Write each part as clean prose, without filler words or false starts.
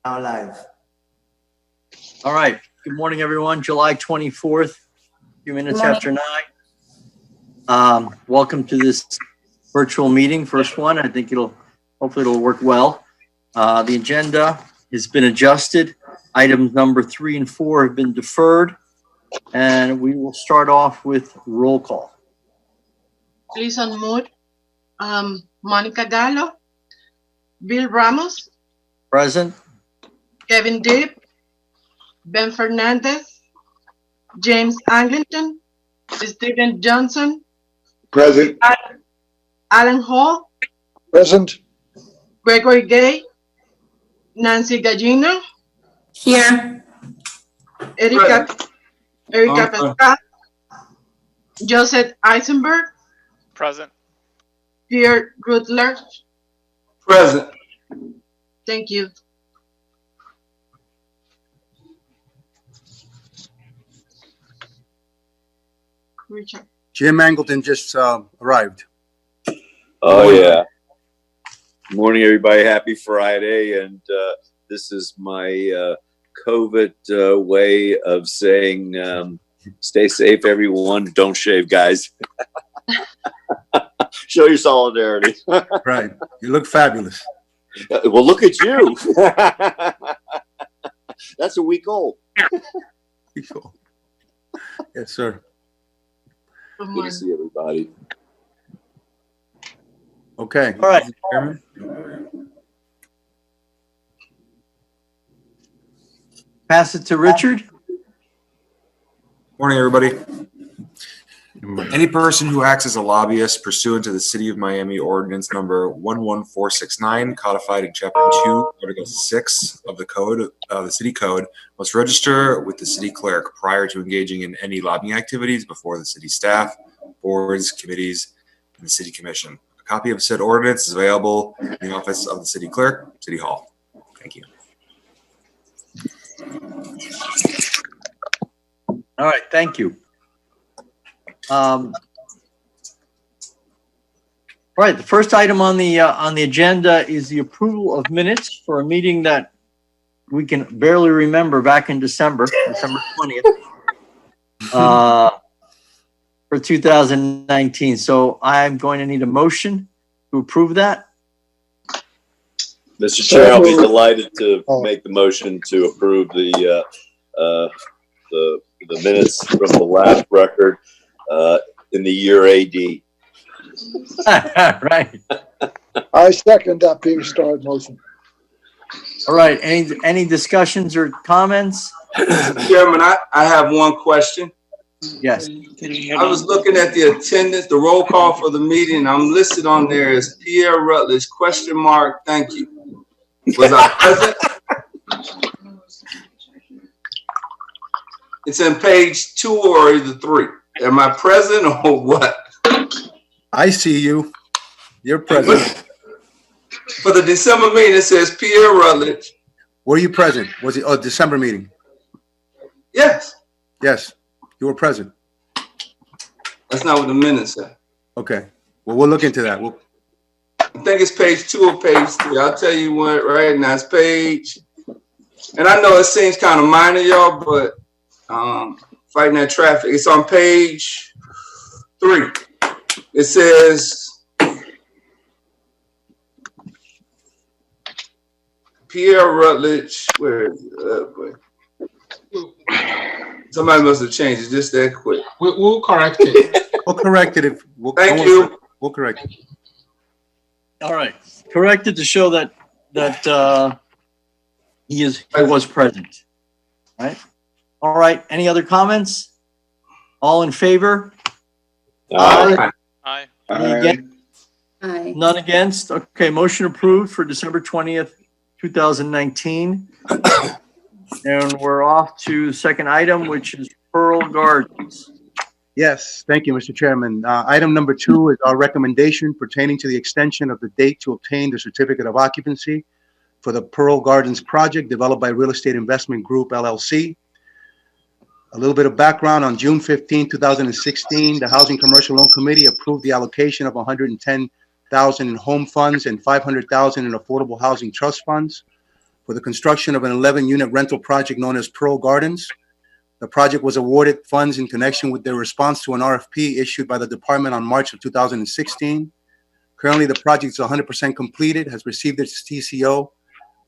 now live. All right. Good morning, everyone. July 24th, a few minutes after 9. Welcome to this virtual meeting, first one. I think hopefully it'll work well. The agenda has been adjusted. Items number 3 and 4 have been deferred. And we will start off with roll call. Please unmute. Monica Gallo, Bill Ramos, Present. Kevin Deep, Ben Fernandez, James Anglington, Stephen Johnson, Present. Alan Hall, Present. Gregory Gay, Nancy Gallino, Here. Erika Pesca, Joseph Eisenberg, Present. Pierre Rutler. Present. Thank you. Richard. Jim Angleton just arrived. Oh, yeah. Good morning, everybody. Happy Friday. And this is my COVID way of saying stay safe, everyone. Don't shave, guys. Show your solidarity. Right. You look fabulous. Well, look at you. That's a week old. Yes, sir. Good to see everybody. Okay. All right. Pass it to Richard. Morning, everybody. Any person who acts as a lobbyist pursuant to the City of Miami Ordinance Number 11469, codified in Chapter 2, Article 6 of the Code, the City Code, must register with the City Clerk prior to engaging in any lobbying activities before the City staff, boards, committees, and the City Commission. A copy of said ordinance is available in the office of the City Clerk, City Hall. Thank you. All right. Thank you. All right, the first item on the agenda is the approval of minutes for a meeting that we can barely remember back in December 20th, for 2019. So I'm going to need a motion to approve that. Mr. Chair, I'll be delighted to make the motion to approve the minutes from the last record in the year AD. Right. I second that Peter Starr's motion. All right. Any discussions or comments? Chairman, I have one question. Yes. I was looking at the attendance, the roll call for the meeting. I'm listed on there as Pierre Rutledge, ? Thank you. Was I present? It's in page 2 or either 3. Am I present or what? I see you. You're present. For the December meeting, it says Pierre Rutledge. Were you present? Was it a December meeting? Yes. Yes, you were present. That's not what the minutes say. Okay. Well, we'll look into that. I think it's page 2 or page 3. I'll tell you what right now. It's page, and I know it seems kind of minor, y'all, but fighting that traffic. It's on page 3. It says Pierre Rutledge. Where is it? Somebody must have changed it just that quick. We'll correct it. We'll correct it if. Thank you. We'll correct it. All right. Corrected to show that he was present. All right. All right. Any other comments? All in favor? Aye. Any against? Aye. None against? Okay, motion approved for December 20th, 2019. And we're off to the second item, which is Pearl Gardens. Yes, thank you, Mr. Chairman. Item number 2 is our recommendation pertaining to the extension of the date to obtain the certificate of occupancy for the Pearl Gardens project developed by Real Estate Investment Group, LLC. A little bit of background: on June 15, 2016, the Housing Commercial Loan Committee approved the allocation of $110,000 in home funds and $500,000 in affordable housing trust funds for the construction of an 11-unit rental project known as Pearl Gardens. The project was awarded funds in connection with their response to an RFP issued by the department on March of 2016. Currently, the project is 100% completed, has received its TCO,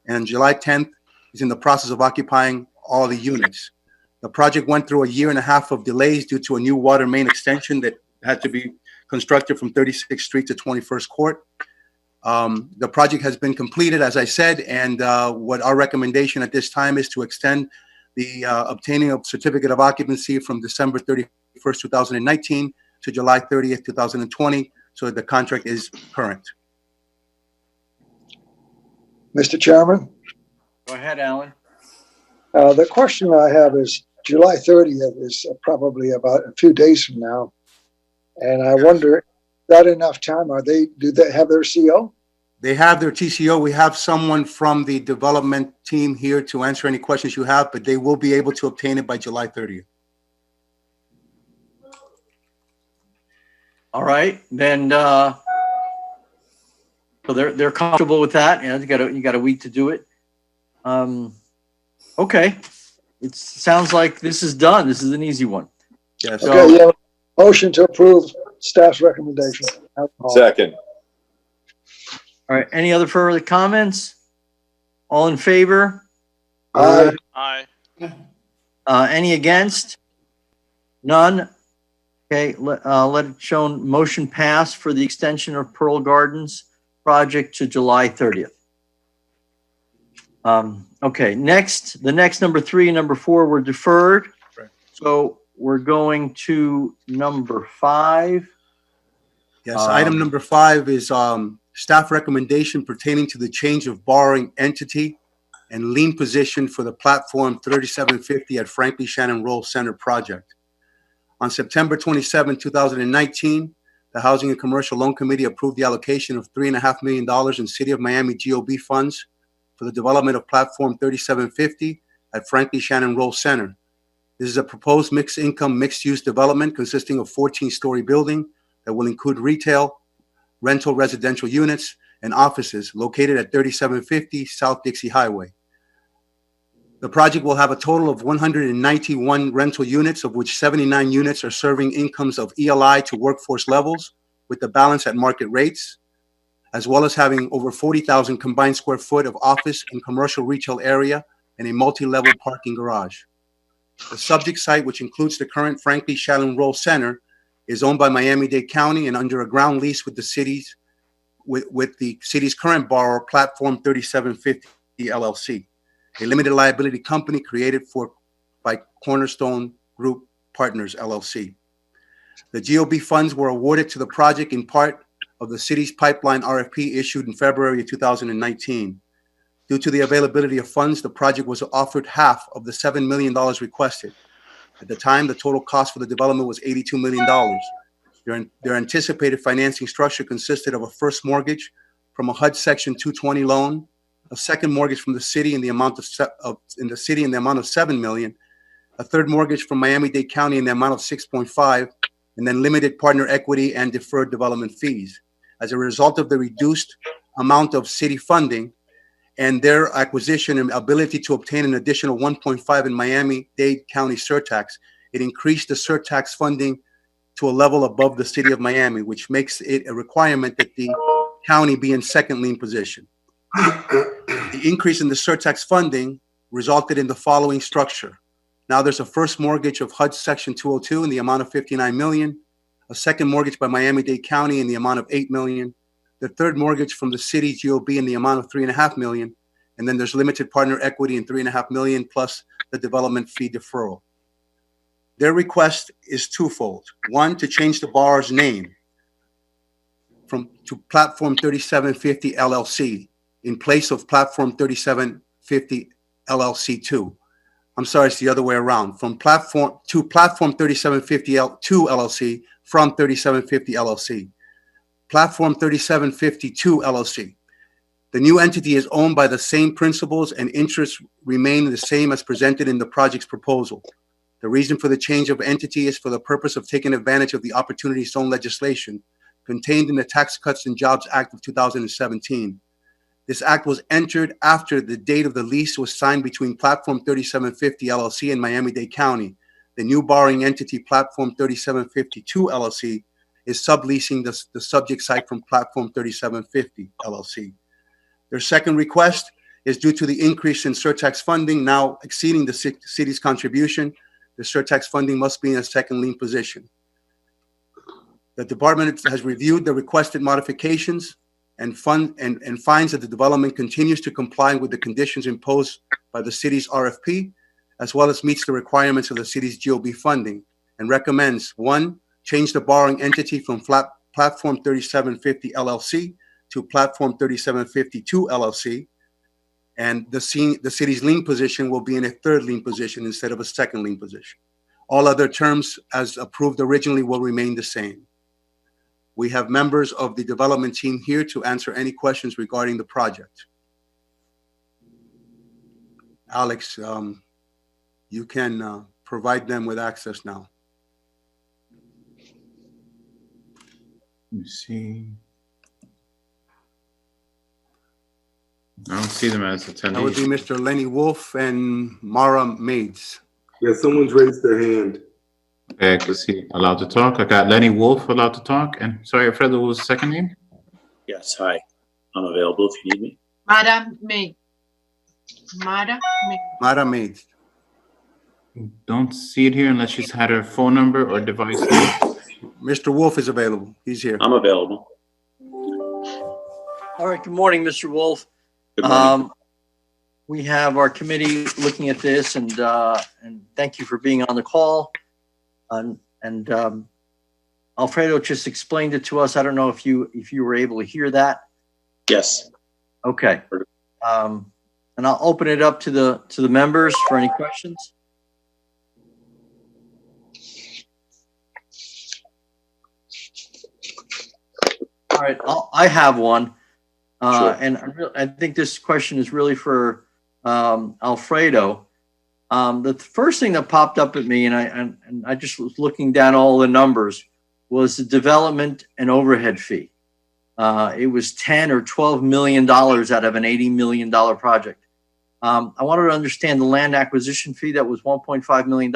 and on July 10th is in the process of occupying all the units. The project went through a year and a half of delays due to a new water main extension that had to be constructed from 36th Street to 21st Court. The project has been completed, as I said, and what our recommendation at this time is to extend the obtaining of certificate of occupancy from December 31st, 2019 to July 30th, 2020, so that the contract is current. Mr. Chairman, Go ahead, Alan. the question I have is July 30th is probably about a few days from now. And I wonder, is that enough time? Do they have their CO? They have their TCO. We have someone from the development team here to answer any questions you have, but they will be able to obtain it by July 30th. All right, then, so they're comfortable with that, and you got a week to do it. Okay, it sounds like this is done. This is an easy one. Yes. So- Okay, yeah. Motion to approve staff's recommendation. Second. All right, any other further comments? All in favor? Aye. Aye. Any against? None? Okay, let it shown motion pass for the extension of Pearl Gardens project to July 30th. Okay, the next number 3 and number 4 were deferred. Right. So we're going to number 5. Yes, item number 5 is staff recommendation pertaining to the change of borrowing entity and lien position for the platform 3750 at Franklin Shannon Roll Center project. On September 27, 2019, the Housing and Commercial Loan Committee approved the allocation of $3.5 million in City of Miami GOB funds for the development of platform 3750 at Franklin Shannon Roll Center. This is a proposed mixed-income, mixed-use development consisting of 14-story building that will include retail, rental residential units, and offices located at 3750 South Dixie Highway. The project will have a total of 191 rental units, of which 79 units are serving incomes of ELI to workforce levels, with the balance at market rates, as well as having over 40,000 combined square foot of office and commercial retail area and a multi-level parking garage. The subject site, which includes the current Franklin Shannon Roll Center, is owned by Miami-Dade County and under a ground lease with the city's current borrower, Platform 3750 LLC, a limited liability company created by Cornerstone Group Partners LLC. The GOB funds were awarded to the project in part of the city's pipeline RFP issued in February of 2019. Due to the availability of funds, the project was offered half of the $7 million requested. At the time, the total cost for the development was $82 million. Their anticipated financing structure consisted of a first mortgage from a HUD Section 220 loan, a second mortgage from the city in the amount of $7 million, a third mortgage from Miami-Dade County in the amount of $6.5, and then limited partner equity and deferred development fees. As a result of the reduced amount of city funding and their acquisition and ability to obtain an additional 1.5 in Miami-Dade County surtax, it increased the surtax funding to a level above the city of Miami, which makes it a requirement that the county be in second lien position. The increase in the surtax funding resulted in the following structure. Now there's a first mortgage of HUD Section 202 in the amount of $59 million, a second mortgage by Miami-Dade County in the amount of $8 million, the third mortgage from the city GOB in the amount of $3.5 million, and then there's limited partner equity in $3.5 million plus the development fee deferral. Their request is twofold. One, to change the borrower's name to Platform 3750 LLC in place of Platform 3750 LLC2. I'm sorry, it's the other way around. From Platform 3750 2 LLC from 3750 LLC. Platform 3752 LLC. The new entity is owned by the same principals and interests remain the same as presented in the project's proposal. The reason for the change of entity is for the purpose of taking advantage of the Opportunity Zone legislation contained in the Tax Cuts and Jobs Act of 2017. This act was entered after the date of the lease was signed between Platform 3750 LLC and Miami-Dade County. The new borrowing entity, Platform 3752 LLC, is subleasing the subject site from Platform 3750 LLC. Their second request is due to the increase in surtax funding now exceeding the city's contribution. The surtax funding must be in a second lien position. The department has reviewed the requested modifications and finds that the development continues to comply with the conditions imposed by the city's RFP, as well as meets the requirements of the city's GOB funding, and recommends: 1, change the borrowing entity from Platform 3750 LLC to Platform 3752 LLC, and the city's lien position will be in a third lien position instead of a second lien position. All other terms as approved originally will remain the same. We have members of the development team here to answer any questions regarding the project. Alex, you can provide them with access now. Let me see. I don't see them as That would be attendees. Mr. Lenny Wolf and Mara Maids. Yeah, someone's raised their hand. Okay, is he allowed to talk? I got Lenny Wolf allowed to talk. And sorry, Alfredo, what was the second name? Yes, hi. I'm available if you need me. Madam May. Mara May. Mara Maids. Don't see it here unless she's had her phone number or device. Mr. Wolf is available. He's here. I'm available. All right, good morning, Mr. Wolf. Good morning. We have our committee looking at this, and thank you for being on the call. Alfredo just explained it to us. I don't know if you were able to hear that. Yes. Okay. And I'll open it up to the members for any questions. All right, I have one. Sure. And I think this question is really for Alfredo. The first thing that popped up at me, and I just was looking down all the numbers, was the development and overhead fee. It was $10 or $12 million out of an $80 million project. I wanted to understand the land acquisition fee that was $1.5 million.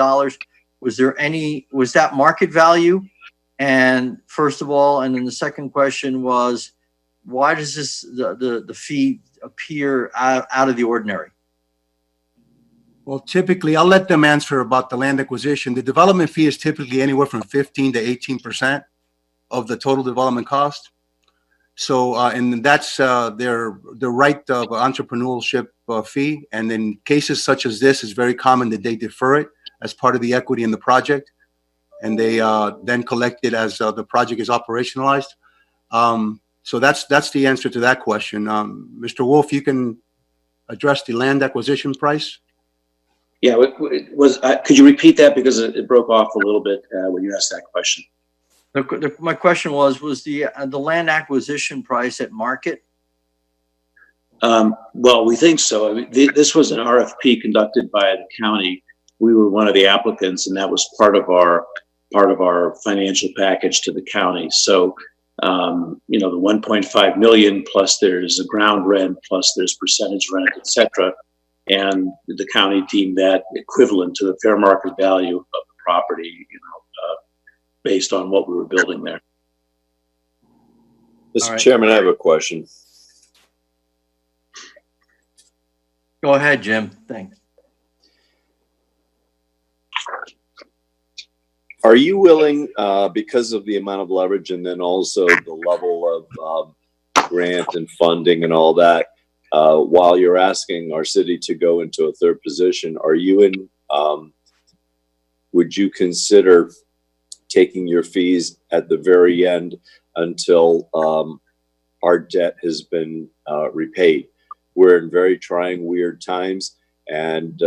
Was that market value? And first of all, and then the second question was, why does the fee appear out of the ordinary? Well, typically, I'll let them answer about the land acquisition. The development fee is typically anywhere from 15 to 18% of the total development cost. So, and that's their right of entrepreneurship fee. And in cases such as this, it's very common that they defer it as part of the equity in the project, and they then collect it as the project is operationalized. So that's the answer to that question. Mr. Wolf, you can address the land acquisition price. Yeah, it was. Could you repeat that, because it broke off a little bit when you asked that question? My question was the land acquisition price at market? Well, we think so. I mean, this was an RFP conducted by the county. We were one of the applicants, and that was part of our financial package to the county. So, the 1.5 million plus there's a ground rent plus there's percentage rent, et cetera. And the county deemed that equivalent to the fair market value of the property, based on what we were building there. Mr. right. Chairman, I have a question. Go ahead, Jim. Thanks. Are you willing, because of the amount of leverage and then also the level of grant and funding and all that, while you're asking our city to go into a third position, would you consider taking your fees at the very end until our debt has been repaid? We're in very trying, weird times, and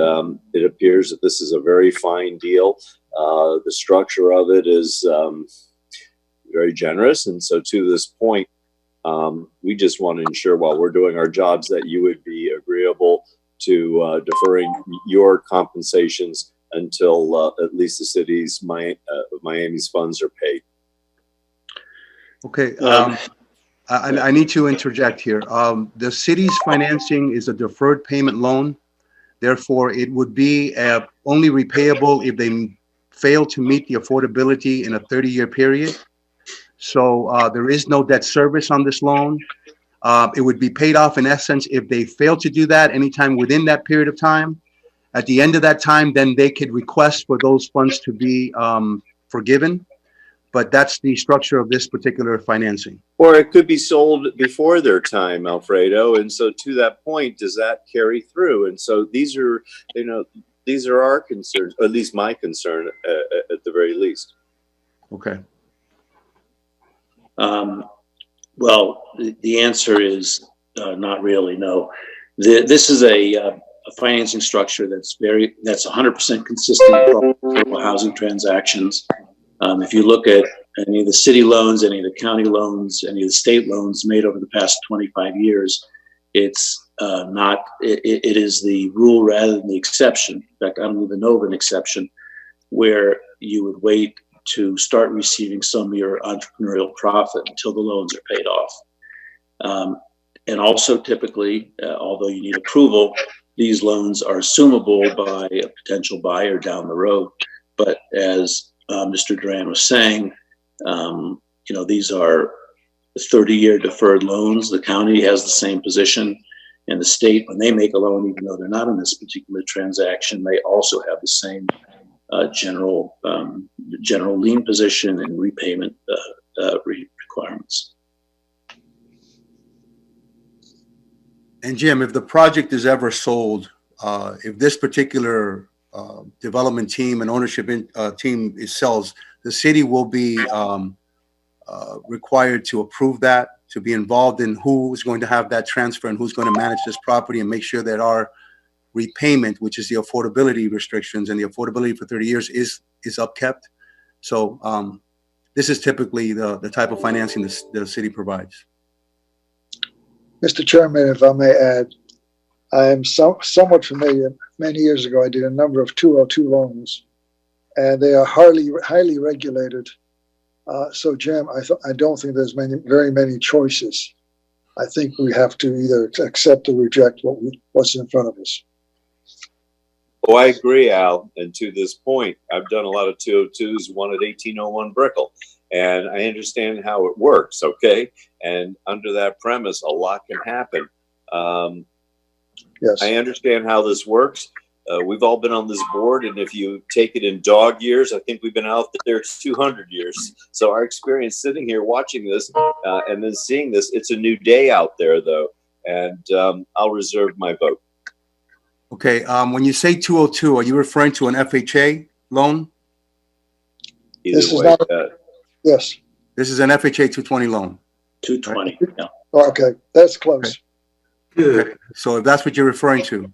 it appears that this is a very fine deal. The structure of it is very generous, and so to this point, we just want to ensure while we're doing our jobs that you would be agreeable to deferring your compensations until at least the city's Miami's funds are paid. Okay. I need to interject here. The city's financing is a deferred payment loan. Therefore, it would be only repayable if they fail to meet the affordability in a 30-year period. So there is no debt service on this loan. It would be paid off in essence if they fail to do that anytime within that period of time. At the end of that time, then they could request for those funds to be forgiven. But that's the structure of this particular financing. Or it could be sold before their time, Alfredo. And so to that point, does that carry through? And so these are, these are our concerns, or at least my concern at the very least. Okay. Well, the answer is not really, no. This is a financing structure that's 100% consistent with housing transactions. If you look at any of the city loans, any of the county loans, any of the state loans made over the past 25 years, it's not, it is the rule rather than the exception. In fact, I don't even know of an exception where you would wait to start receiving some of your entrepreneurial profit until the loans are paid off. And also typically, although you need approval, these loans are assumable by a potential buyer down the road. But as Mr. Duran was saying, these are 30-year deferred loans. The county has the same position, and the state, when they make a loan, even though they're not in this particular transaction, they also have the same general lien position and repayment requirements. And Jim, if the project is ever sold, if this particular development team and ownership team sells, the city will be required to approve that, to be involved in who is going to have that transfer and who's going to manage this property and make sure that our repayment, which is the affordability restrictions and the affordability for 30 years is upkept. So this is typically the type of financing the city provides. Mr. Chairman, if I may add, I am somewhat familiar. Many years ago, I did a number of 202 loans, and they are highly regulated. So, Jim, I don't think there's very many choices. I think we have to either accept or reject what's in front of us. Oh, I agree, Al. And to this point, I've done a lot of 202s, one at 1801 Brickell, and I understand how it works, okay? And under that premise, a lot can happen. Yes. I understand how this works. We've all been on this board, and if you take it in dog years, I think we've been out there 200 years. So our experience sitting here watching this and then seeing this, it's a new day out there, though, and I'll reserve my vote. Okay, when you say 202, are you referring to an FHA loan? Either way, yes. This is an FHA 220 loan. 220, yeah. Okay, that's close. Okay. So if that's what you're referring to.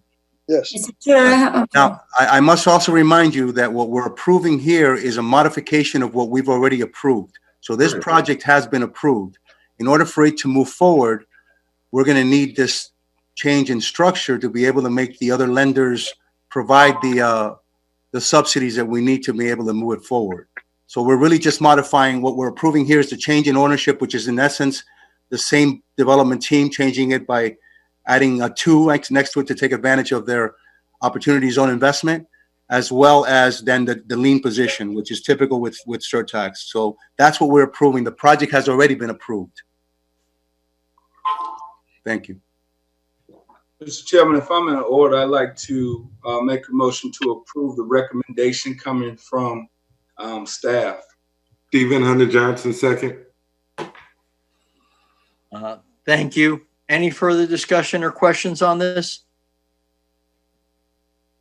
Yes. Now, I must also remind you that what we're approving here is a modification of what we've already approved. So this project has been approved. In order for it to move forward, we're going to need this change in structure to be able to make the other lenders provide the subsidies that we need to be able to move it forward. So we're really just modifying what we're approving here is the change in ownership, which is in essence the same development team, changing it by adding a 2 next to it to take advantage of their opportunity zone investment, as well as then the lien position, which is typical with surtax. So that's what we're approving. The project has already been approved. Thank you. Mr. Chairman, if I'm in order, I'd like to make a motion to approve the recommendation coming from staff. Stephen Hunter Johnson, second. Thank you. Any further discussion or questions on this?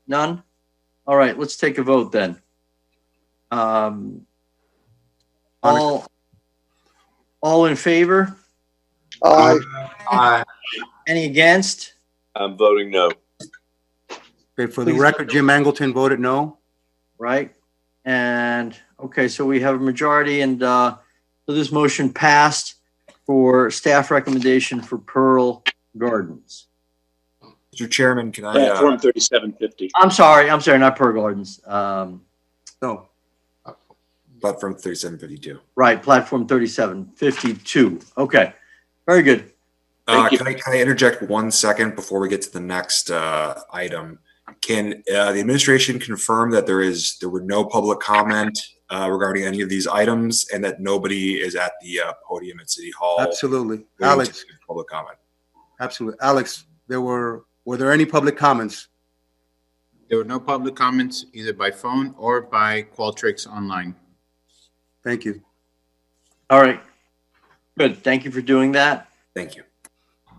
None? All right, let's take a vote then. All in favor? Aye. Aye. Any against? I'm voting no. Okay, for the record, Jim Angleton voted no. Right. And okay, so we have a majority, and so this motion passed for staff recommendation for Pearl Gardens. Mr. Chairman, can I? Platform 3750. I'm sorry, not Pearl Gardens. No. Platform 3752. Right, platform 3752. Okay. Very good. Thank you. Can I interject 1 second before we get to the next item? Can the administration confirm that there were no public comment regarding any of these items, and that nobody is at the podium at City Hall? Absolutely. waiting to Alex, give public comment. absolutely. Alex, were there any public comments? There were no public comments either by phone or by Qualtrics online. Thank you. All right. Good. Thank you for doing that. Thank you.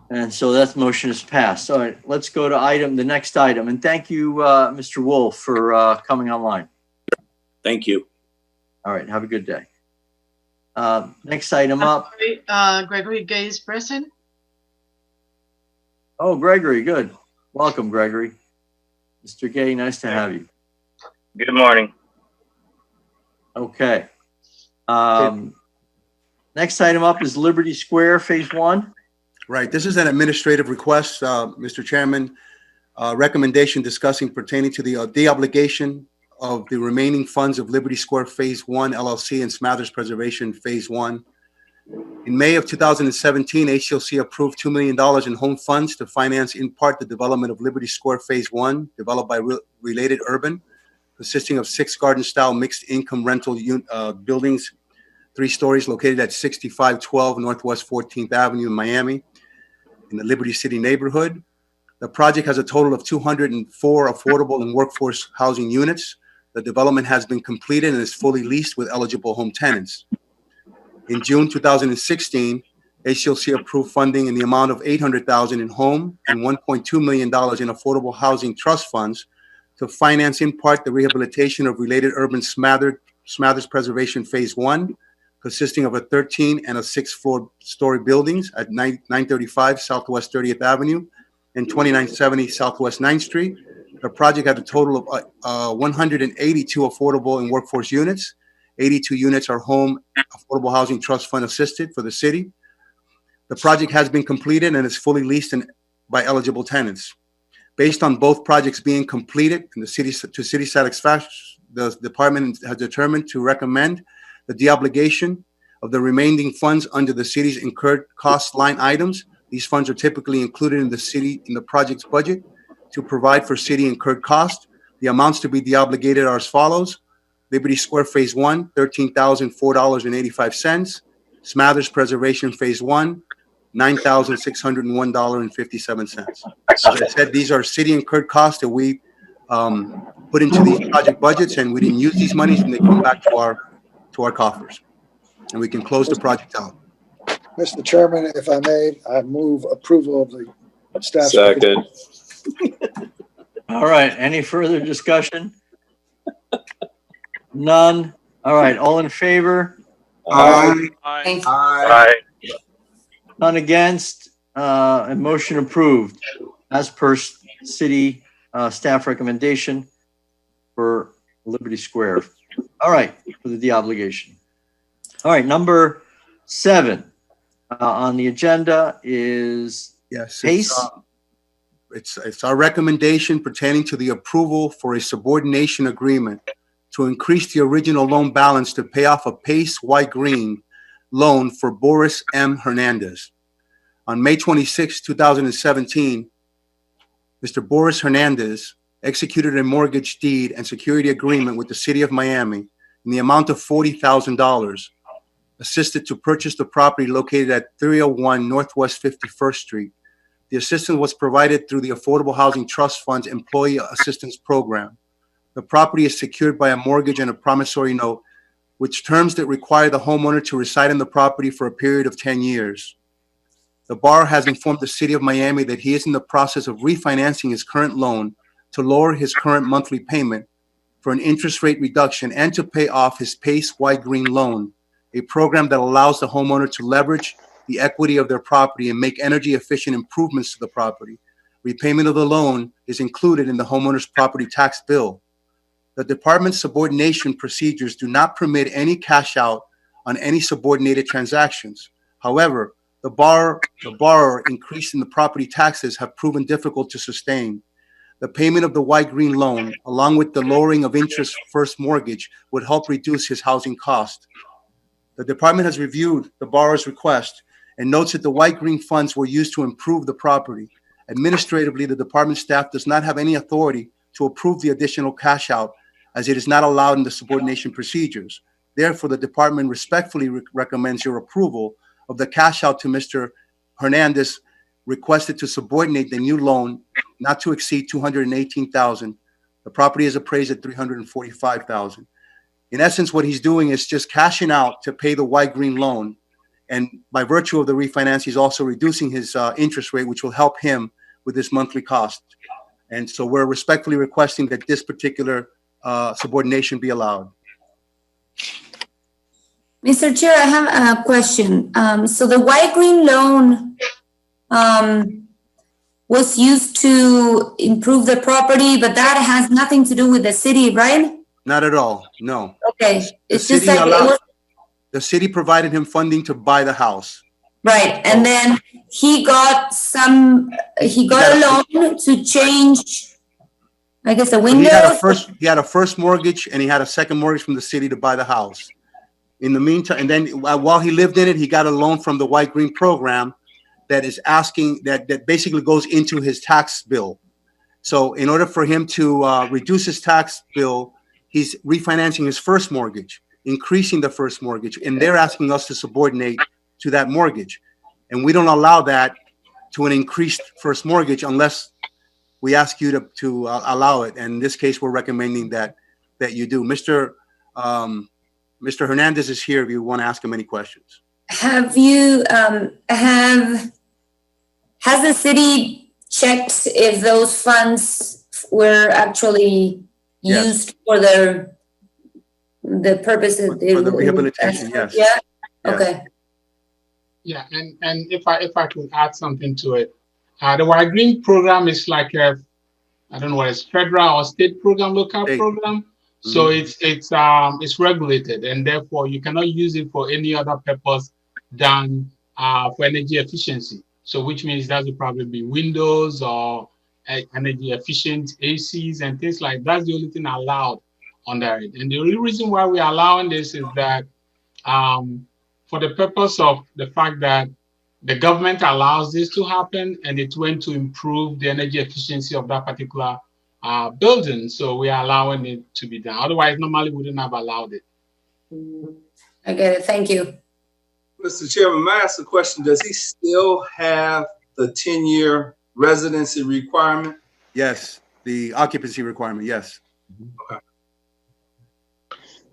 And so that motion is passed. All right, let's go to the next item. And thank you, Mr. Wolf, for coming online. Thank you. All right, have a good day. Next item up. Gregory Gay is present. Oh, Gregory, good. Welcome, Gregory. Mr. Gay, nice to have you. Good morning. Okay. Next item up is Liberty Square, Phase 1. Right. This is an administrative request, Mr. Chairman. Recommendation discussing pertaining to the de-obligation of the remaining funds of Liberty Square Phase 1 LLC and Smathers Preservation Phase 1. In May of 2017, HCLC approved $2 million in home funds to finance in part the development of Liberty Square Phase 1, developed by Related Urban, consisting of 6 garden-style mixed-income rental buildings, 3 stories, located at 6512 Northwest 14th Avenue in Miami, in the Liberty City neighborhood. The project has a total of 204 affordable and workforce housing units. The development has been completed and is fully leased with eligible home tenants. In June 2016, HCLC approved funding in the amount of $800,000 in home and $1.2 million in affordable housing trust funds to finance in part the rehabilitation of Related Urban Smathers Preservation Phase 1, consisting of a 13 and a 6-story buildings at 935 Southwest 30th Avenue and 2970 Southwest 9th Street. The project had a total of 182 affordable and workforce units. 82 units are home affordable housing trust fund assisted for the city. The project has been completed and is fully leased by eligible tenants. Based on both projects being completed and to city satisfaction, the department has determined to recommend the de-obligation of the remaining funds under the city's incurred cost line items. These funds are typically included in the project's budget to provide for city incurred cost. The amounts to be de-obligated are as follows: Liberty Square Phase 1, $13,004.85. Smathers Preservation Phase 1, $9,601.57. As I said, these are city incurred costs that we put into these project budgets, and we didn't use these monies, and they come back to our coffers, and we can close the project out. Mr. Chairman, if I may, I move approval of the staff. Second. All right, any further discussion? None. All right, all in favor? Aye. Aye. Aye. None against? And motion approved as per city staff recommendation for Liberty Square. All right, for the de-obligation. All right, number 7 on the agenda is Yes, PACE. it's our recommendation pertaining to the approval for a subordination agreement to increase the original loan balance to pay off a PACE White Green loan for Boris M. Hernandez. On May 26, 2017, Mr. Boris Hernandez executed a mortgage deed and security agreement with the City of Miami in the amount of $40,000, assisted to purchase the property located at 301 Northwest 51st Street. The assistance was provided through the Affordable Housing Trust Fund's Employee Assistance Program. The property is secured by a mortgage and a promissory note, which terms that require the homeowner to reside in the property for a period of 10 years. The borrower has informed the City of Miami that he is in the process of refinancing his current loan to lower his current monthly payment for an interest rate reduction and to pay off his PACE White Green loan, a program that allows the homeowner to leverage the equity of their property and make energy efficient improvements to the property. Repayment of the loan is included in the homeowner's property tax bill. The department's subordination procedures do not permit any cash out on any subordinated transactions. However, the borrower increase in the property taxes have proven difficult to sustain. The payment of the White Green loan, along with the lowering of interest first mortgage, would help reduce his housing cost. The department has reviewed the borrower's request and notes that the white green funds were used to improve the property. Administratively, the department staff does not have any authority to approve the additional cash out, as it is not allowed in the subordination procedures. Therefore, the department respectfully recommends your approval of the cash out to Mr. Hernandez, requested to subordinate the new loan not to exceed $218,000. The property is appraised at $345,000. In essence, what he's doing is just cashing out to pay the white green loan. And by virtue of the refinance, he's also reducing his interest rate, which will help him with his monthly cost. And so we're respectfully requesting that this particular subordination be allowed. Mr. Chair, I have a question. So the white green loan was used to improve the property, but that has nothing to do with the city, right? Not at all, no. Okay, it's The just city like it was, the city provided him funding to buy the house. right, and then he got a loan to change, I guess, the He windows. had a first mortgage, and he had a second mortgage from the city to buy the house. In the meantime, and then while he lived in it, he got a loan from the White Green program that is asking, that basically goes into his tax bill. So in order for him to reduce his tax bill, he's refinancing his first mortgage, increasing the first mortgage, and they're asking us to subordinate to that mortgage. And we don't allow that to an increased first mortgage unless we ask you to allow it. And in this case, we're recommending that you do. Mr. Hernandez is here if you want to ask him any questions. Have you, has the city checked if those funds were actually Yes. used for the purpose that they For the were- rehabilitation, yes. Yeah, Yes. okay. Yeah, and if I could add something to it, the White Green program is like a, I don't know what it's federal or state program, local State. program. So it's regulated, and therefore you cannot use it for any other purpose than for energy efficiency. So which means that would probably be windows or energy efficient ACs and things like that. That's the only thing allowed under it. And the only reason why we're allowing this is that for the purpose of the fact that the government allows this to happen, and it went to improve the energy efficiency of that particular building. So we are allowing it to be done. Otherwise, normally we wouldn't have allowed it. I get it, thank you. Mr. Chairman, may I ask a question? Does he still have the 10-year residency requirement? Yes, the occupancy requirement, yes.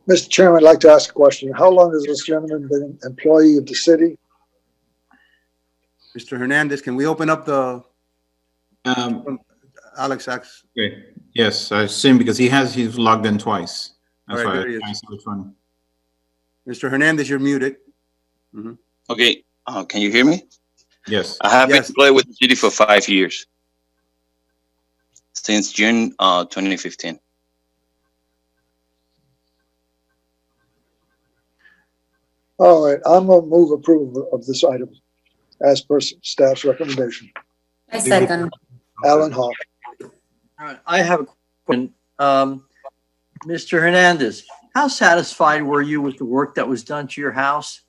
Mr. Chairman, I'd like to ask a question. How long has this gentleman been an employee of the city? Mr. Hernandez, can we open up the, Alex asks. Okay. Yes, I assume because he's logged in twice. That's All right, why there he is. I asked which one. Mr. Hernandez, you're muted. Okay, can you hear me? Yes. I have been Yes. employed with the city for 5 years, since June 2015. All right, I'm gonna move approval of this item as per staff's recommendation. I second. Alan Hall. All right, I have a question. Mr. Hernandez, how satisfied were you with the work that was done to your house?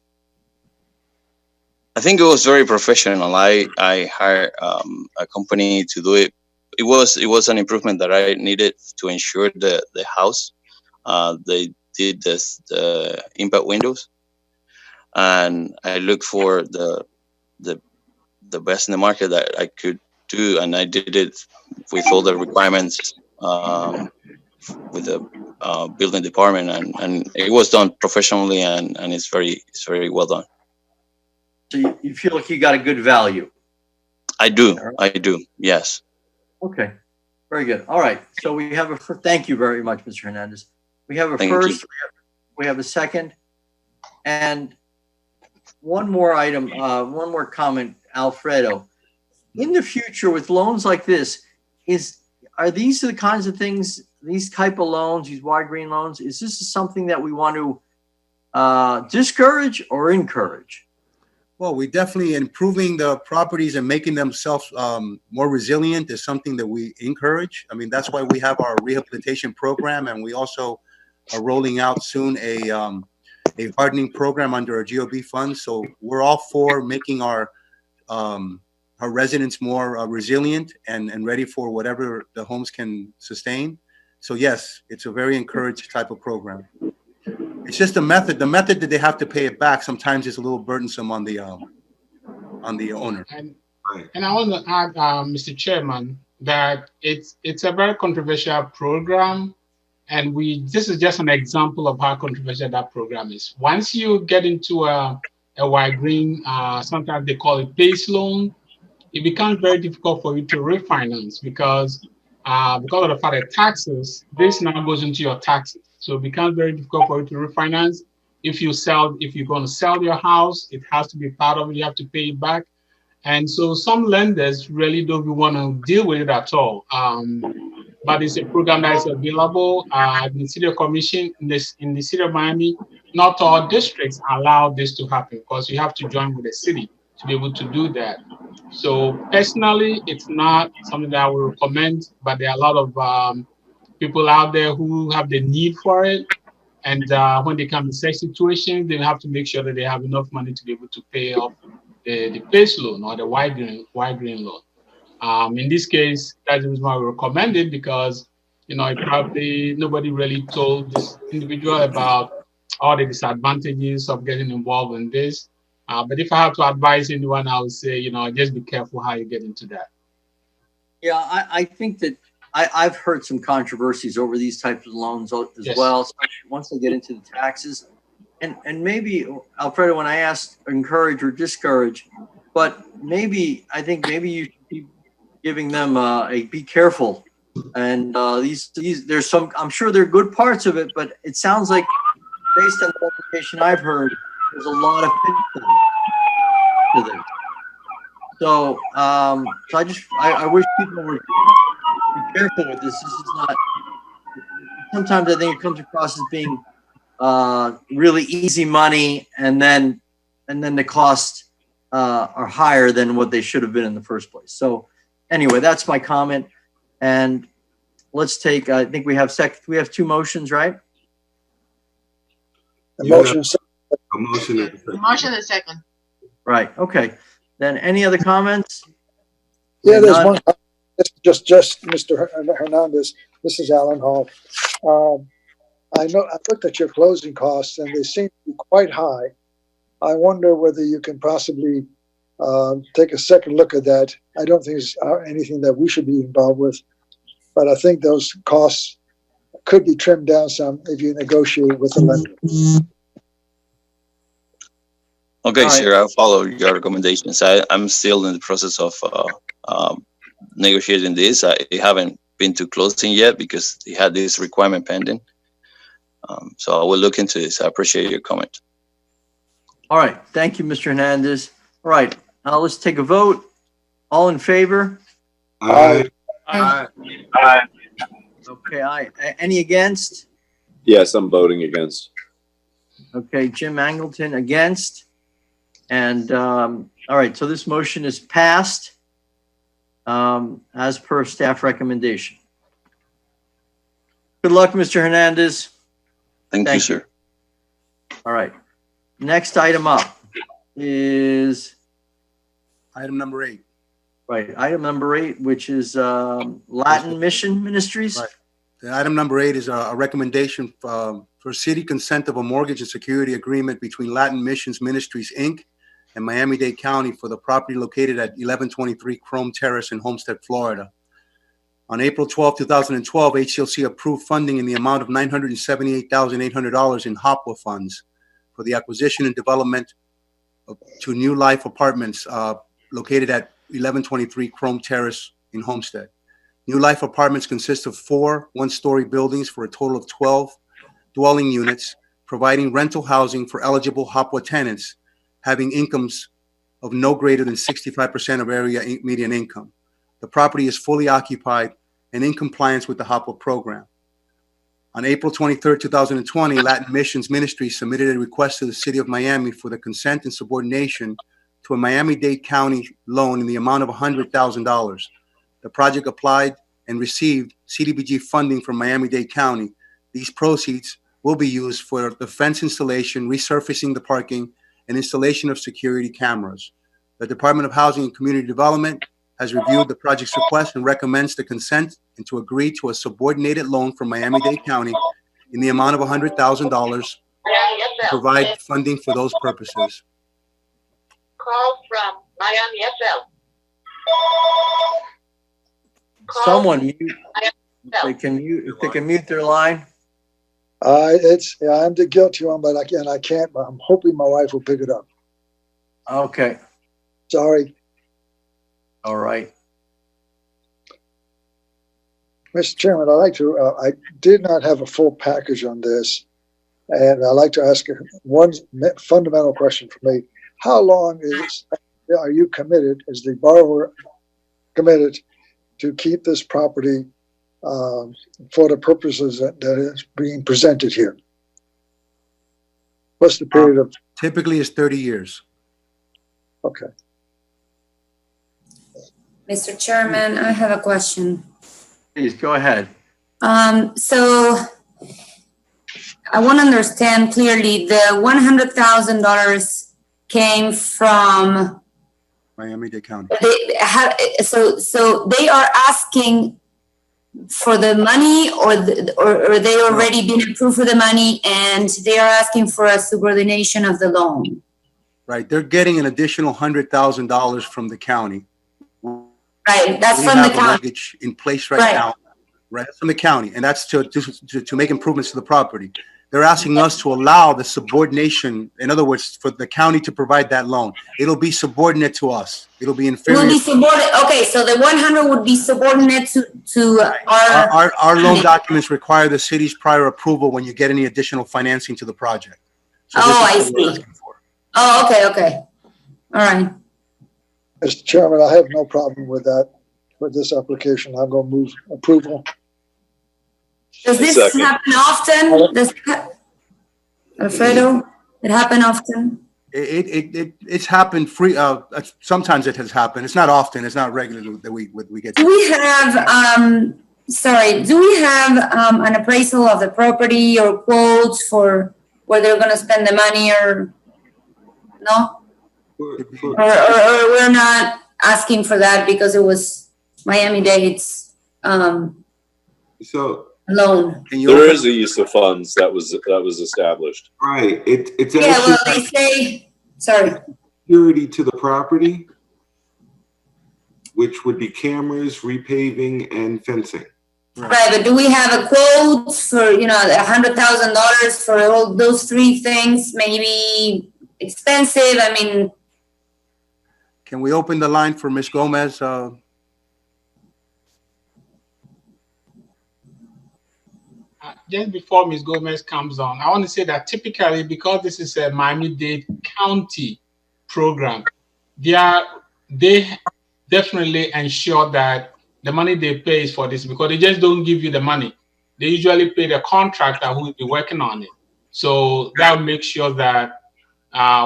I think it was very professional. I hired a company to do it. It was an improvement that I needed to ensure the house. They did the impact windows, and I looked for the best in the market that I could do, and I did it with all the requirements with the building department, and it was done professionally, and it's very well done. So you feel like you got a good value? I do, yes. Okay, very good. All right, so we have thank you very much, Mr. Hernandez. We have a Thank first, you. we have a second, and one more item, one more comment, Alfredo. In the future with loans like this, are these the kinds of things, these type of loans, these wide green loans, is this something that we want to discourage or encourage? Well, we definitely improving the properties and making themselves more resilient is something that we encourage. I mean, that's why we have our rehabilitation program, and we also are rolling out soon a a hardening program under our GOB funds. So we're all for making our residents more resilient and ready for whatever the homes can sustain. So yes, it's a very encouraged type of program. It's just the method that they have to pay it back sometimes is a little burdensome on the owner. And I want to add, Mr. Chairman, that it's a very controversial program, and this is just an example of how controversial that program is. Once you get into a wide green, sometimes they call it PACE loan, it becomes very difficult for you to refinance because of the fact that taxes, this now goes into your taxes. So it becomes very difficult for you to refinance. If you're going to sell your house, it has to be part of it. You have to pay it back. And so some lenders really don't want to deal with it at all. But it's a program that is available in the City of Commission, in the City of Miami. Not all districts allow this to happen because you have to join with the city to be able to do that. So personally, it's not something that I would recommend, but there are a lot of people out there who have the need for it. And when they come in such situations, they have to make sure that they have enough money to be able to pay off the PACE loan or the wide green loan. In this case, that's the reason why we recommend it, because nobody really told this individual about all the disadvantages of getting involved in this. But if I have to advise anyone, I would say, just be careful how you get into that. Yeah, I think that I've heard some controversies over these types of loans as well, especially once they get into the taxes. And maybe, Alfredo, when I asked encourage or discourage, but I think maybe you should be giving them be careful. And there's some, I'm sure there are good parts of it, but it sounds like based on the information I've heard, there's a lot of pitfalls to this. So, I wish people would be careful with this. This is not, sometimes I think it comes across as being really easy money, and then the costs are higher than what they should have been in the first place. So anyway, that's my comment. And let's take, I think we have two motions, right? The motion. Motion and second. Right. Okay. Then any other comments? Yeah, there's one. Just Mr. Hernandez. This is Alan Hall. I looked at your closing costs, and they seem to be quite high. I wonder whether you can possibly take a second look at that. I don't think it's anything that we should be involved with, but I think those costs could be trimmed down some if you negotiate with the lender. Okay, sure. I'll follow your recommendations. I'm still in the process of negotiating this. I haven't been to closing yet because he had this requirement pending. So I will look into this. I appreciate your comment. All right. Thank you, Mr. Hernandez. All right. Now let's take a vote. All in favor? Aye. Aye. Okay. Aye. Any against? Yes, I'm voting against. Okay. Jim Angleton against. And all right. So this motion is passed as per staff recommendation. Good luck, Mr. Hernandez. Thank you, sir. All right. Next item up is item number 8. Right. Item number 8, which is Latin Mission Ministries. Right. The item number 8 is a recommendation for city consent of a mortgage and security agreement between Latin Missions Ministries, Inc. and Miami-Dade County for the property located at 1123 Chrome Terrace in Homestead, Florida. On April 12, 2012, HCLC approved funding in the amount of $978,800 in HOPWA funds for the acquisition and development of 2 new life apartments located at 1123 Chrome Terrace in Homestead. New life apartments consist of 4 one-story buildings for a total of 12 dwelling units, providing rental housing for eligible HOPWA tenants having incomes of no greater than 65% of area median income. The property is fully occupied and in compliance with the HOPWA program. On April 23, 2020, Latin Missions Ministry submitted a request to the City of Miami for the consent and subordination to a Miami-Dade County loan in the amount of $100,000. The project applied and received CDBG funding from Miami-Dade County. These proceeds will be used for the fence installation, resurfacing the parking, and installation of security cameras. The Department of Housing and Community Development has reviewed the project's request and recommends the consent and to agree to a subordinated loan from Miami-Dade County in the amount of $100,000 to provide funding for those purposes. Call from Miami FL. Someone mute, if they can mute their line. I'm the guilty one, but I can't. But I'm hoping my wife will pick it up. Okay, Sorry, all right. Mr. Chairman. I did not have a full package on this, and I'd like to ask one fundamental question for me. How long are you committed, is the borrower committed to keep this property for the purposes that is being presented here? What's the period of? Typically is 30 years. Okay. Mr. Chairman, I have a question. Please go ahead. So I want to understand clearly, the $100,000 came from Miami-Dade County. so they are asking for the money, or they already been approved for the money and they are asking for a subordination of the loan? Right, they're getting an additional $100,000 from the county. Right, that's We from the have a county. mortgage in place right now, right, from the county, and that's to make improvements to the property. They're asking us to allow the subordination, in other words, for the county to provide that loan. It'll be subordinate to us. It'll be It will inferior. be subordinate. Okay, so the 100 would be subordinate to our. Our loan documents require the city's prior approval when you get any additional financing to the project. So this Oh, I is what we're see. asking for. Oh, okay. All right. Mr. Chairman, I have no problem with that, with this application. I'm going to move approval. Does this Second. happen often? Alfredo, it happen often? It's happened sometimes it has happened. It's not often. It's not regular that we get. Do we have, do we have an appraisal of the property or quotes for where they're gonna spend the money, or no? Or we're not asking for that because it was Miami-Dade's So, loan? There is a use of funds that was established. right, it's Yeah, well, actually they say, sorry. security to the property, which would be cameras, repaving, and fencing. Right, but do we have a quote for, $100,000 for all those three things? Maybe expensive, I mean, Can we open the line for Ms. Gomez? Just before Ms. Gomez comes on, I want to say that typically, because this is a Miami-Dade County program, they definitely ensure that the money they pay is for this, because they just don't give you the money. They usually pay the contractor who will be working on it. So that will make sure that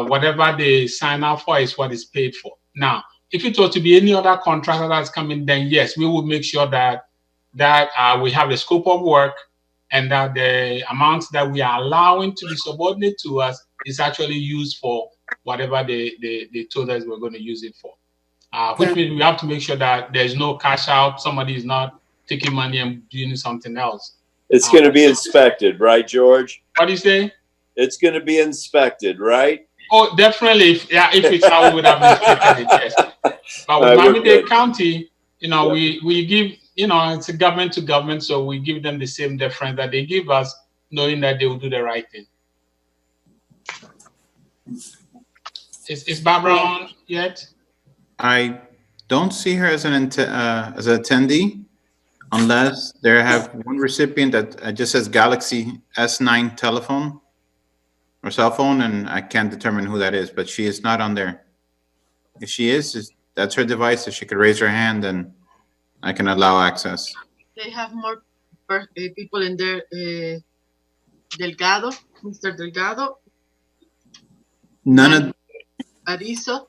whatever they sign up for is what is paid for. Now, if it was to be any other contractor that's coming, then yes, we will make sure that we have the scope of work, and that the amounts that we are allowing to be subordinate to us is actually used for whatever they told us we're going to use it for. Which means we have to make sure that there's no cash out, somebody is not taking money and doing something else. It's going to be inspected, right, George? What do you say? It's going to be inspected, right? Oh, definitely. If it's how we would have inspected it, yes. But with Miami-Dade County, we give, it's a government to government, so we give them the same deference that they give us, knowing that they will do the right thing. Is Barbara on yet? I don't see her as an attendee, unless there have one recipient that just says Galaxy S9 telephone or cell phone, and I can't determine who that is, but she is not on there. If she is, that's her device. If she could raise her hand, then I can allow access. They have more people in there. Delgado, Mr. Delgado, None of Arizo.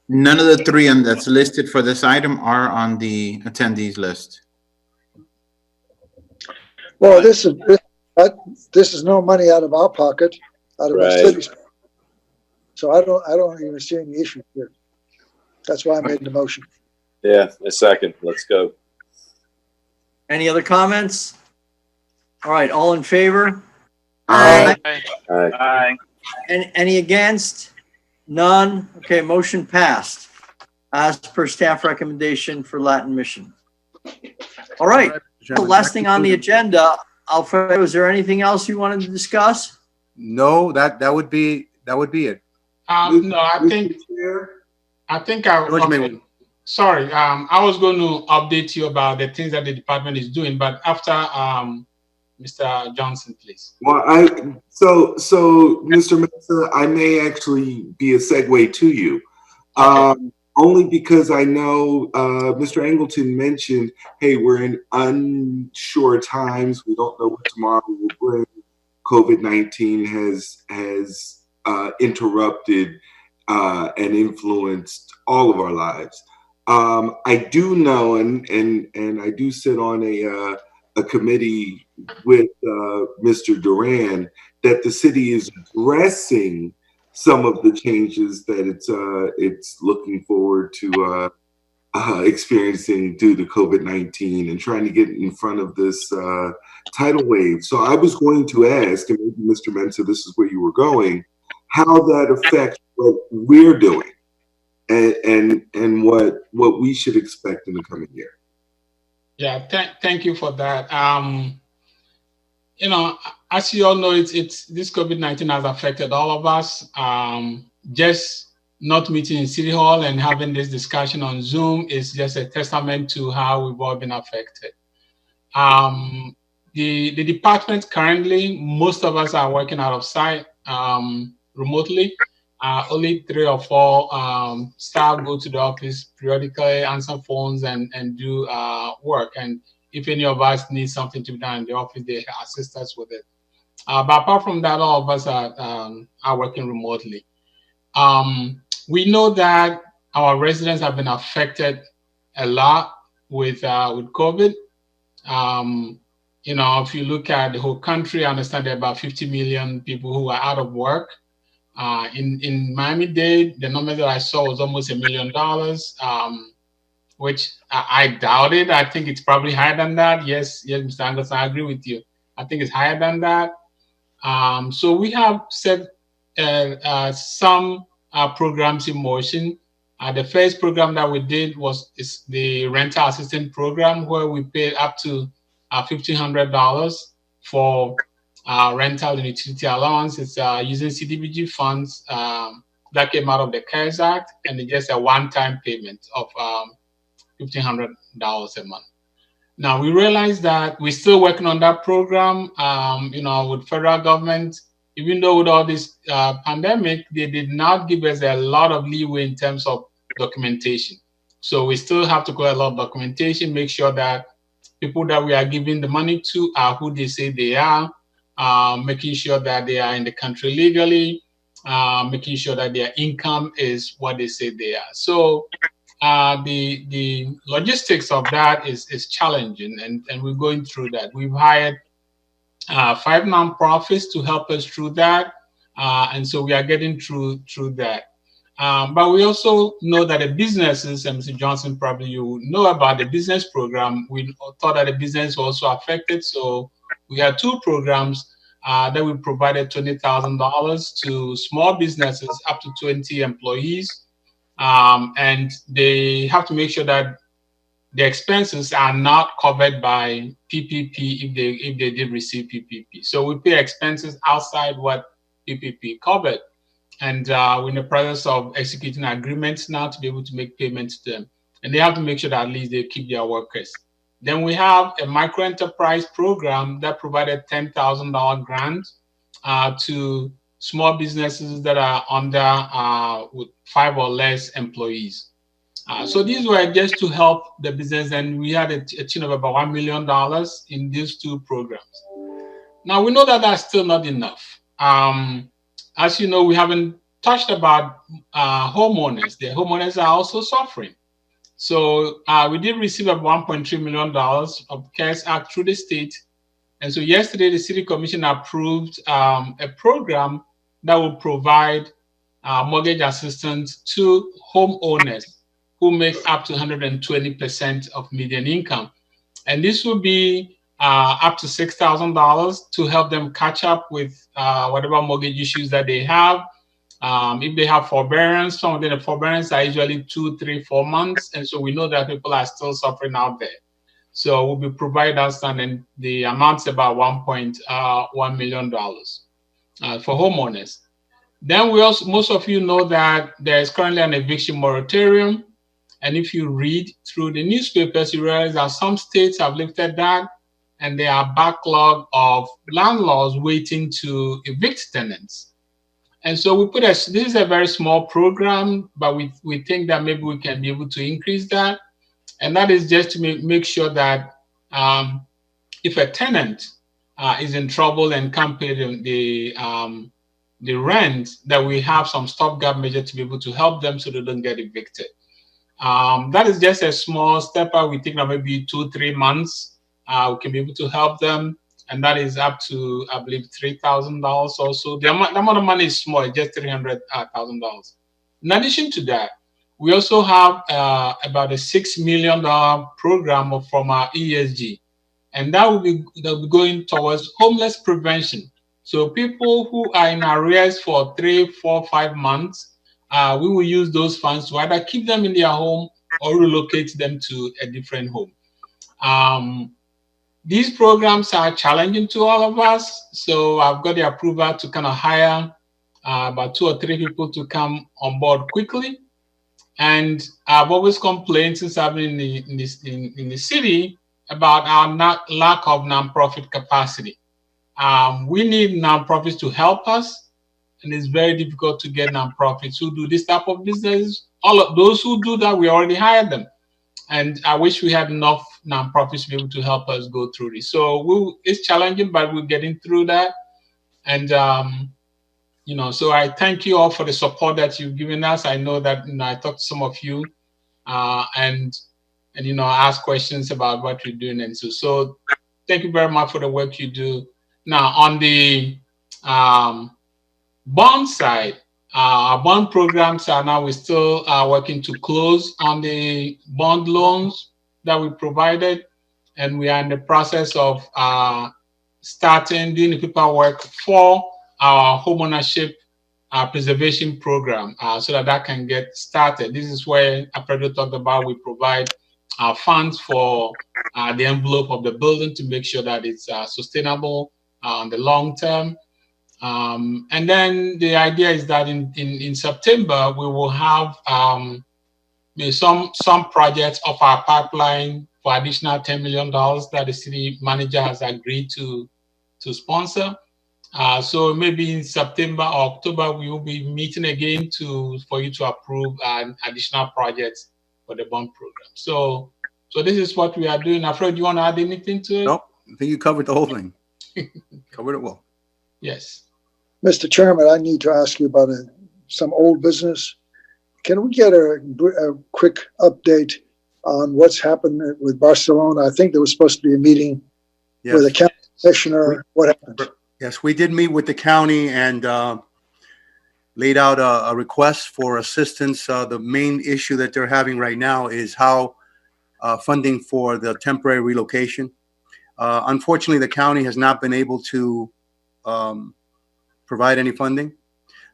None of the three that's listed for this item are on the attendees list. Well, this But this is no money out of our pocket, out of our Right. city's. So I don't even see any issue here. That's why I made the motion. Yeah, a second. Let's go. Any other comments? All right, all in favor? Aye. Aye. Any against? None? Okay, motion passed as per staff recommendation for Latin Mission. All right, the last thing on the agenda, Alfredo, is there anything else you wanted to discuss? No, that would be it. No, I think George May- sorry. I was going to update you about the things that the department is doing, but after Mr. Johnson, please. Well, so Mr. Mesa, I may actually be a segue to you. Only because I know Mr. Angleton mentioned, hey, we're in unsure times. We don't know what tomorrow will bring. COVID-19 has interrupted and influenced all of our lives. I do know, and I do sit on a committee with Mr. Duran, that the city is addressing some of the changes that it's looking forward to experiencing due to COVID-19 and trying to get in front of this tidal wave. So I was going to ask, and maybe Mr. Mensah, this is where you were going, how that affects what we're doing and what we should expect in the coming year. Yeah, thank you for that. You know, as you all know, it's this COVID-19 has affected all of us. Just not meeting in City Hall and having this discussion on Zoom is just a testament to how we've all been affected. The department currently, most of us are working out of site remotely. Only 3 or 4 staff go to the office periodically, answer phones and do work. And if any of us need something to be done in the office, they assist us with it. But apart from that, all of us are working remotely. We know that our residents have been affected a lot with COVID. You know, if you look at the whole country, I understand there are about 50 million people who are out of work. In Miami-Dade, the number that I saw was almost $1 million, which I doubt it. I think it's probably higher than that. Yes, Mr. Anderson, I agree with you. I think it's higher than that. So we have set some programs in motion. The first program that we did is the rental assistance program, where we paid up to $1,500 for rental and utility allowance. It's using CDBG funds that came out of the CARES Act, and it's just a one-time payment of $1,500 a month. Now, we realize that we're still working on that program, you know, with federal government. Even though with all this pandemic, they did not give us a lot of leeway in terms of documentation. So we still have to go a lot of documentation, make sure that people that we are giving the money to are who they say they are, making sure that they are in the country legally, making sure that their income is what they say they are. So the logistics of that is challenging, and we're going through that. We've hired 5 nonprofits to help us through that, and so we are getting through that. But we also know that the businesses, and Mr. Johnson, probably you know about the business program. We thought that the business was also affected, so we had 2 programs that we provided $20,000 to small businesses up to 20 employees, and they have to make sure that the expenses are not covered by PPP if they did receive PPP. So we pay expenses outside what PPP covered. And we're in the process of executing agreements now to be able to make payments to them. And they have to make sure that at least they keep their workers. Then we have a micro enterprise program that provided $10,000 grant to small businesses that are under with 5 or less employees. So these were just to help the business, and we had a tune of about $1 million in these 2 programs. Now we know that that's still not enough. As you know, we haven't touched about homeowners. The homeowners are also suffering. So we did receive about $1.3 million of CARES Act through the state, And so yesterday, the City Commission approved a program that will provide mortgage assistance to homeowners who make up to 120% of median income. And this will be up to $6,000 to help them catch up with whatever mortgage issues that they have. If they have forbearance, some of them, the forbearance are usually 2, 3, 4 months. And so we know that people are still suffering out there. So we'll be providing us, and the amount's about $1.1 million for homeowners. Then we also, most of you know that there is currently an eviction moratorium. And if you read through the newspapers, you realize that some states have lifted that, and there are backlog of landlords waiting to evict tenants. And so we put this is a very small program, but we think that maybe we can be able to increase that. And that is just to make sure that if a tenant is in trouble and can't pay the rent, that we have some stopgap measure to be able to help them so they don't get evicted. That is just a small step out. We think that maybe 2-3 months we can be able to help them, and that is up to, I believe, $3,000 also. The amount of money is small, just $300,000. In addition to that, we also have about a $6 million program from our ESG, and that will be going towards homeless prevention. So people who are in arrears for 3, 4, 5 months, we will use those funds to either keep them in their home or relocate them to a different home. These programs are challenging to all of us, so I've got the approval to kind of hire about 2 or 3 people to come on board quickly. And I've always complained since I've been in the city about our lack of nonprofit capacity. We need nonprofits to help us, and it's very difficult to get nonprofits who do this type of business. All of those who do that, we already hired them. And I wish we had enough nonprofits to be able to help us go through this. So it's challenging, but we're getting through that. And, so I thank you all for the support that you've given us. I know that I talked to some of you and ask questions about what you're doing. And so thank you very much for the work you do. Now, on the bond side, our bond programs are now, we're still working to close on the bond loans that we provided. And we are in the process of doing the paperwork for our homeownership preservation program so that can get started. This is where Alfredo talked about we provide funds for the envelope of the building to make sure that it's sustainable on the long term. And then the idea is that in September, we will have some projects of our pipeline for additional $10 million that the city manager has agreed to sponsor. So maybe in September or October, we will be meeting again for you to approve additional projects for the bond program. So this is what we are doing. Alfred, do you want to add anything to it? Nope. I think you covered the whole thing. Covered it well. Yes. Mr. Chairman, I need to ask you about some old business. Can we get a quick update on what's happened with Barcelona? I think there was supposed to be a meeting with the county commissioner. What happened? Yes, we did meet with the county and laid out a request for assistance. The main issue that they're having right now is how funding for the temporary relocation. Unfortunately, the county has not been able to provide any funding.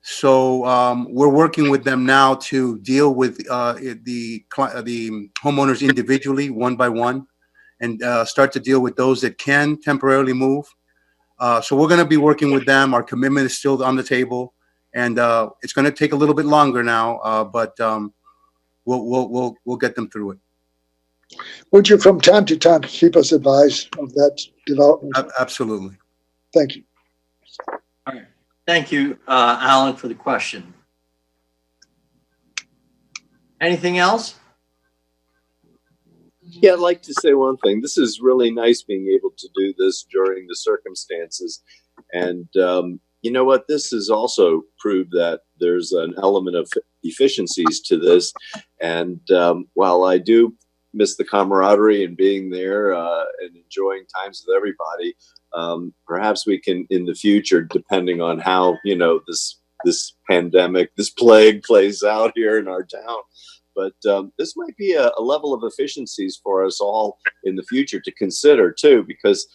So we're working with them now to deal with the homeowners individually, one by one, and start to deal with those that can temporarily move. So we're going to be working with them. Our commitment is still on the table, and it's going to take a little bit longer now, but we'll get them through it. Would you, from time to time, keep us advised of that development? Absolutely. Thank you. All right. Thank you, Alan, for the question. Anything else? Yeah, I'd like to say one thing. This is really nice being able to do this during the circumstances. And you know what? This has also proved that there's an element of efficiencies to this. And while I do miss the camaraderie and being there and enjoying times with everybody, perhaps we can, in the future, depending on how, this pandemic, this plague plays out here in our town. But this might be a level of efficiencies for us all in the future to consider too, because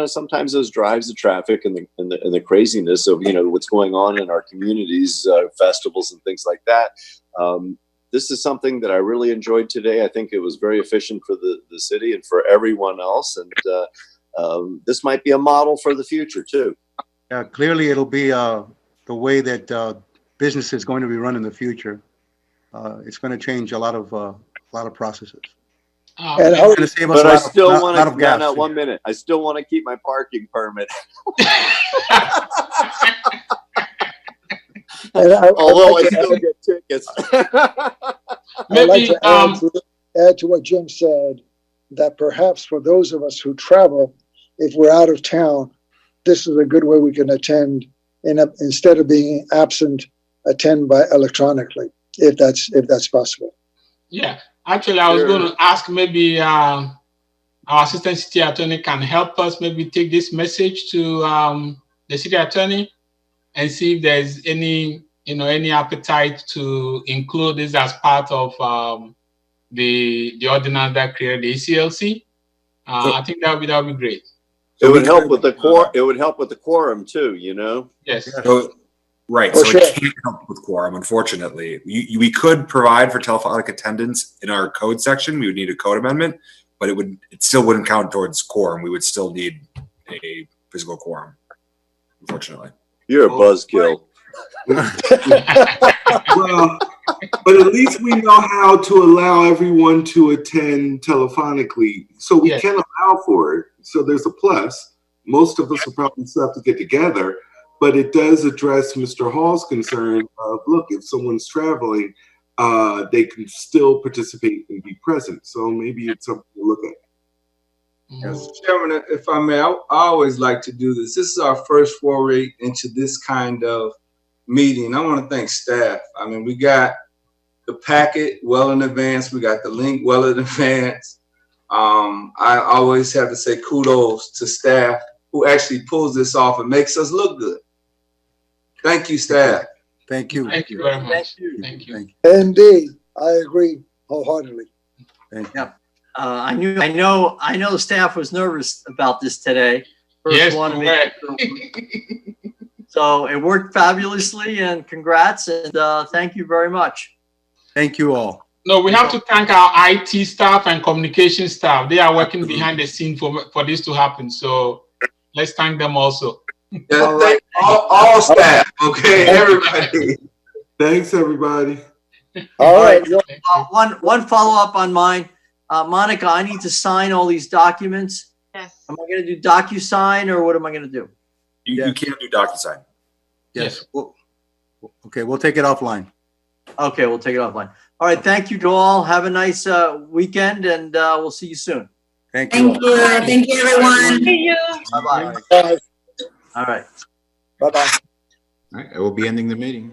sometimes those drives the traffic and the craziness of what's going on in our communities, festivals and things like that. This is something that I really enjoyed today. I think it was very efficient for the city and for everyone else, and this might be a model for the future too. Yeah, clearly it'll be the way that business is going to be run in the future. It's going to change a lot of processes. And It's gonna save us But a I lot still of, want lot of gas. to, 1 minute. I still want to keep my parking permit. Although I still get tickets. I'd like to add to what Jim said, that perhaps for those of us who travel, if we're out of town, this is a good way we can attend, instead of being absent, attend by electronically, if that's possible. Yeah, actually, I was going to ask maybe our assistant city attorney can help us maybe take this message to the city attorney and see if there's any appetite to include this as part of the ordinance that created the ACLC. I think that would be great. It would help with the quorum. It would help with the quorum too. Yes. So, right. So it can't help with quorum, unfortunately. We could provide for telephonic attendance in our code section. We would need a code amendment, but it still wouldn't count towards quorum. We would still need a physical quorum, unfortunately. You're a buzzkill. Well, but at least we know how to allow everyone to attend telephonically, so we can allow for it. So there's a plus. Most of us will probably still have to get together, but it does address Mr. Hall's concern of, look, if someone's traveling, they can still participate and be present. So maybe it's something to look at. Mr. Chairman, if I may, I always like to do this. This is our first foray into this kind of meeting. I want to thank staff. I mean, we got the packet well in advance. We got the link well in advance. I always have to say kudos to staff who actually pulls this off and makes us look good. Thank you, staff. Thank you. Thank you very much. Thank you. Indeed, I agree wholeheartedly. Yep. I know the staff was nervous about this today. Yes, So it worked fabulously, and congrats, and thank you very much. Thank you all. No, we have to thank our IT staff and communication staff. They are working behind the scene for this to happen. So let's thank them also. Yeah, thank all staff, okay, everybody. Thanks, everybody. All right. One follow up on mine. Monica, I need to sign all these documents. Yes. Am I going to do DocuSign, or what am I going to do? You can't do DocuSign. Yes. Okay, we'll take it offline. Okay, we'll take it offline. All right. Thank you to all. Have a nice weekend, and we'll see you soon. Thank you. Thank you. Thank you, everyone. See you. Bye-bye. Bye. All right. Bye-bye. All right, I will be ending the meeting.